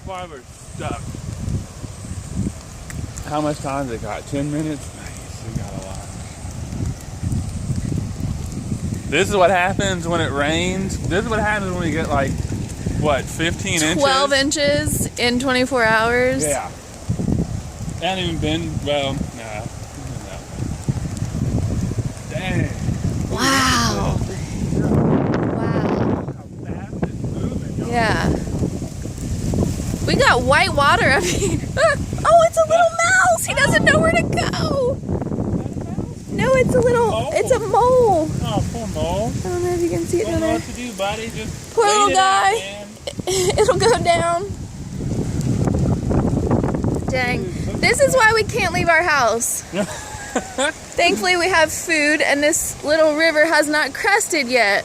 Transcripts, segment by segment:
why we're stuck. How much time they got? 10 minutes? Nice, we got a lot. This is what happens when it rains. This is what happens when we get like, what, 15 inches? 12 inches in 24 hours? Yeah. It hasn't even been, well, nah. Dang. Wow. Wow. How fast it's moving. Yeah. We got white water up here. Oh, it's a little mouse. He doesn't know where to go. No, it's a little, it's a mole. Oh, poor mole. I don't know if you can see it Don't down know there. what to do, buddy. Just Poor wait little it guy. out, man. It'll go down. Dang. This is why we can't leave our house. Thankfully we have food and this little river has not crested yet.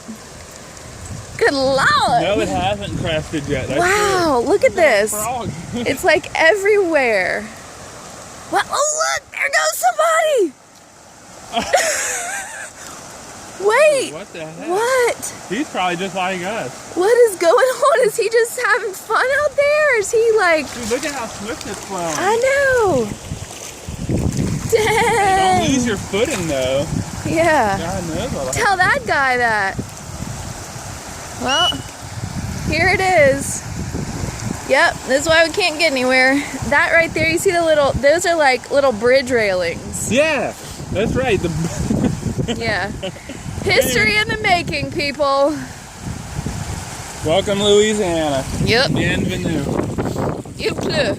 Good Lord. No, it hasn't crested yet. That's Wow, good. look at this. Frog. It's like everywhere. Well, oh look, there goes somebody. Wait. What the heck? What? He's probably just like us. What is going on? Is he just having fun out there? Is he like... Dude, look at how swift it's flowing. I know. Dang. Don't lose your footing though. Yeah. God knows all that. Tell that guy that. Well, here it is. Yep, this is why we can't get anywhere. That right there, you see the little, those are like little bridge railings. Yeah, that's right. Yeah. History in the making, people. Welcome, Louisiana. Yep. Bienvenue. You too.